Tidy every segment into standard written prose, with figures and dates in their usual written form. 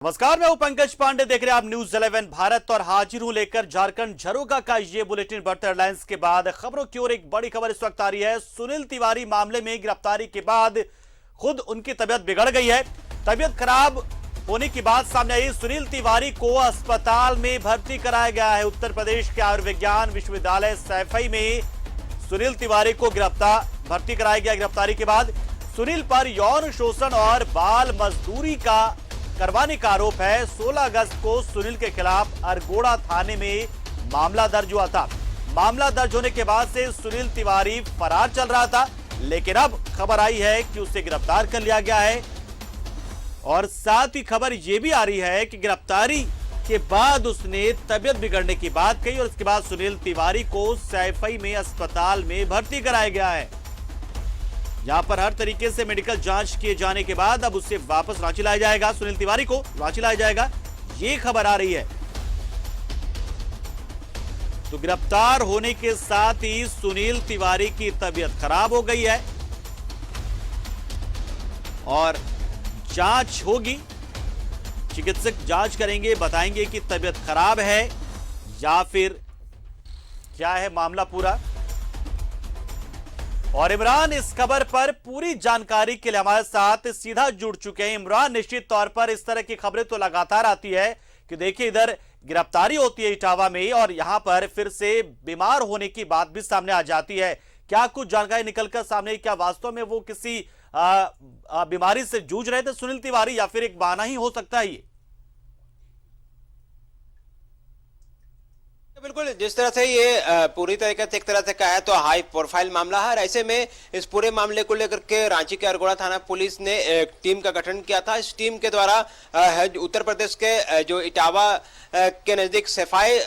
नमस्कार, मैं हूं पंकज पांडे। देख रहे हैं आप न्यूज 11 भारत और हाजिर हूं लेकर झारखंड झरोगा का ये बुलेटिन। बढ़ते एयरलाइंस के बाद खबरों की ओर एक बड़ी खबर इस वक्त आ रही है। सुनील तिवारी मामले में गिरफ्तारी के बाद खुद उनकी तबीयत बिगड़ गई है। तबीयत खराब होने की बात सामने आई। सुनील तिवारी को अस्पताल में भर्ती कराया गया है। उत्तर प्रदेश के आयुर्विज्ञान विश्वविद्यालय सैफई में सुनील तिवारी को भर्ती कराया गया। गिरफ्तारी के बाद सुनील पर यौन शोषण और बाल मजदूरी का करवाने का आरोप है। 16 अगस्त को सुनील के खिलाफ अरगोड़ा थाने में मामला दर्ज हुआ था। मामला दर्ज होने के बाद से सुनील तिवारी फरार चल रहा था, लेकिन अब खबर आई है कि उसे गिरफ्तार कर लिया गया है। और साथ ही खबर यह भी आ रही है कि गिरफ्तारी के बाद उसने तबियत बिगड़ने की बात कही और उसके बाद सुनील तिवारी को सैफई में अस्पताल में भर्ती कराया गया है। यहां पर हर तरीके से मेडिकल जांच किए जाने के बाद अब उसे वापस रांची लाया जाएगा। सुनील तिवारी को रांची लाया जाएगा, ये खबर आ रही है। तो गिरफ्तार होने के साथ ही सुनील तिवारी की तबीयत खराब हो गई है और जांच होगी। चिकित्सक जांच करेंगे, बताएंगे कि तबीयत खराब है या फिर क्या है मामला पूरा। और इमरान इस खबर पर पूरी जानकारी के लिए हमारे साथ सीधा जुड़ चुके हैं। इमरान, निश्चित तौर पर इस तरह की खबरें तो लगातार आती है कि देखिए इधर गिरफ्तारी होती है इटावा में और यहां पर फिर से बीमार होने की बात भी सामने आ जाती है। क्या कुछ जानकारी निकलकर सामने, क्या वास्तव में वो किसी बीमारी से जूझ रहे थे सुनील तिवारी या फिर एक बहाना ही हो सकता है ये? बिल्कुल, जिस तरह से ये पूरी तरीके से एक तरह से कहा है तो हाई प्रोफाइल मामला है। ऐसे में इस पूरे मामले को लेकर के रांची के अरगोड़ा थाना पुलिस ने एक टीम का गठन किया था। इस टीम के द्वारा उत्तर प्रदेश के जो इटावा के नजदीक सैफई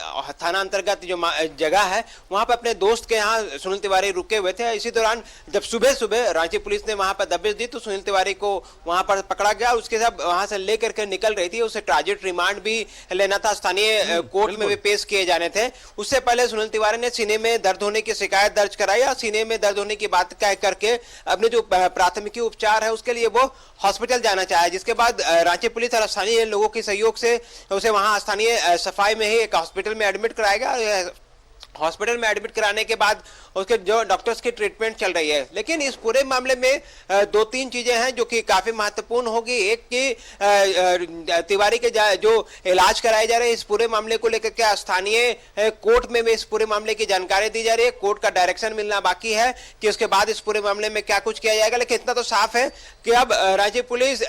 थाना अंतर्गत जो जगह है वहां पर अपने दोस्त के यहाँ सुनील तिवारी रुके हुए थे। इसी दौरान जब सुबह सुबह रांची पुलिस ने वहां पर दबिश दी तो सुनील तिवारी को वहां पर पकड़ा गया। उसके साथ वहां से लेकर के निकल रही थी, उसे ट्रांजिट रिमांड भी लेना था, स्थानीय कोर्ट में भी पेश किए जाने थे। उससे पहले सुनील तिवारी ने सीने में दर्द होने की शिकायत दर्ज कराई और सीने में दर्द होने की बात कह करके अपने जो प्राथमिकी उपचार है उसके लिए वो हॉस्पिटल जाना चाहे, जिसके बाद रांची पुलिस और स्थानीय लोगों के सहयोग से उसे वहां स्थानीय सफाई में ही एक हॉस्पिटल में एडमिट कराया गया। हॉस्पिटल में एडमिट कराने के बाद उसके जो डॉक्टर्स की ट्रीटमेंट चल रही है। लेकिन इस पूरे मामले में दो तीन चीजें हैं जो कि काफी महत्वपूर्ण होगी। एक कि तिवारी के जो इलाज कराए जा रहे हैं, इस पूरे मामले को लेकर के स्थानीय कोर्ट में इस पूरे मामले की जानकारी दी जा रही है। कोर्ट का डायरेक्शन मिलना बाकी है कि उसके बाद इस पूरे मामले में क्या कुछ किया जाएगा। लेकिन इतना तो साफ है कि अब राज्य पुलिस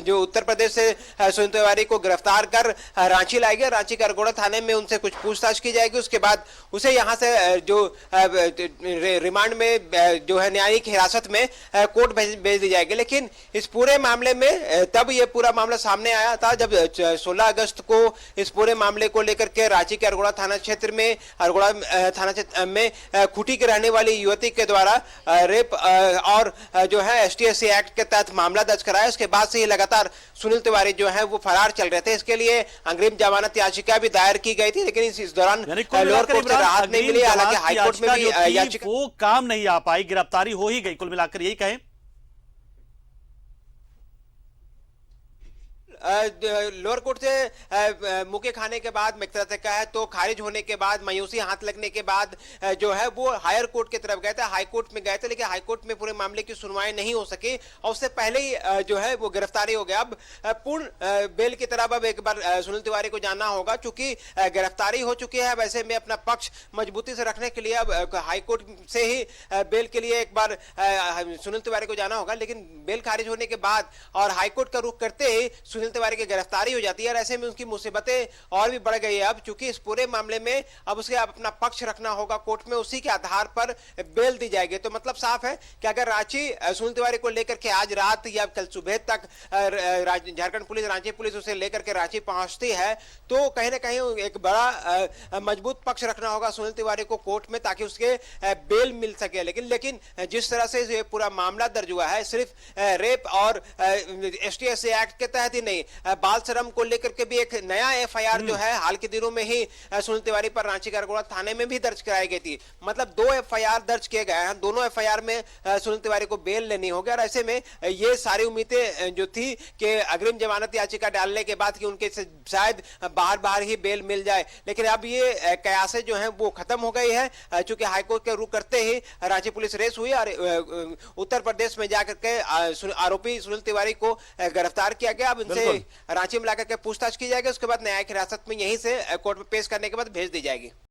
जो उत्तर प्रदेश से सुनील तिवारी को गिरफ्तार कर रांची लाई गई। रांची के अरगोड़ा थाने में उनसे कुछ पूछताछ की जाएगी। उसके बाद उसे यहां से जो रिमांड में जो है न्यायिक हिरासत में कोर्ट भेज दी जाएगी। लेकिन इस पूरे मामले में तब ये पूरा मामला सामने आया था जब 16 अगस्त को इस पूरे मामले को लेकर के रांची के अरगोड़ा थाना क्षेत्र में खूंटी के रहने वाली युवती के द्वारा रेप और जो है ST/SC एक्ट के तहत मामला दर्ज कराया। उसके बाद से ही लगातार सुनील तिवारी जो है वो फरार चल रहे थे। इसके लिए अंग्रिम जमानत याचिका भी दायर की गई थी, लेकिन इस दौरान लोअर कोर्ट से राहत नहीं मिली। हालांकि हाईकोर्ट में भी याचिका वो काम नहीं आ पाई, गिरफ्तारी हो ही गई। कुल मिलाकर यही कहें लोअर कोर्ट से मुके खाने के बाद एक तरह से कहा है तो खारिज होने के बाद, मायूसी हाथ लगने के बाद जो है वो हायर कोर्ट की तरफ गए थे, हाई कोर्ट में गए थे। लेकिन हाई कोर्ट में पूरे मामले की सुनवाई नहीं हो सकी और उससे पहले ही जो है वो गिरफ्तारी हो गया। अब पूर्ण बेल की तरफ अब एक बार सुनील तिवारी को जानना होगा। चूंकि गिरफ्तारी हो चुकी है, वैसे में अपना पक्ष मजबूती से रखने के लिए अब हाई कोर्ट से ही बेल के लिए एक बार सुनील तिवारी को जाना होगा। लेकिन बेल खारिज होने के बाद और हाई कोर्ट का रुख करते ही सुनील तिवारी की गिरफ्तारी हो जाती है और ऐसे में उसकी मुसीबतें और भी बढ़ गई है। अब चूंकि इस पूरे मामले में अब उसे अपना पक्ष रखना होगा कोर्ट में, उसी के आधार पर बेल दी जाएगी। तो मतलब साफ है कि अगर रांची सुनील तिवारी को लेकर के आज रात या कल सुबह तक झारखंड पुलिस, रांची पुलिस उसे लेकर के रांची पहुंचती है तो कहीं ना कहीं एक बड़ा मजबूत पक्ष रखना होगा सुनील तिवारी को कोर्ट में, ताकि उसके बेल मिल सके। लेकिन जिस तरह से ये पूरा मामला दर्ज हुआ है सिर्फ रेप और ST/SC एक्ट के तहत ही नहीं नहीं। बाल श्रम को लेकर के भी एक नया एफआईआर जो है हाल के दिनों में ही सुनील तिवारी पर रांची के अरगोड़ा थाने में भी दर्ज कराई गई थी। मतलब 2 एफआईआर दर्ज किए गए हैं, दोनों एफआईआर में सुनील तिवारी को बेल लेनी होगी। और ऐसे में ये सारी उम्मीदें जो थी कि अग्रिम जमानत याचिका डालने के बाद कि उनके शायद बाहर ही बेल मिल जाए, लेकिन अब ये कयासें जो हैं वो खत्म हो गई है। चूंकि हाईकोर्ट के रुख करते ही रांची पुलिस रेस हुई और उत्तर प्रदेश में जाकर के आरोपी सुनील तिवारी को गिरफ्तार किया गया। अब इनसे रांची में लाकर के पूछताछ की जाएगी, उसके बाद न्यायिक हिरासत में यहीं से कोर्ट में पेश करने के बाद भेज दी जाएगी।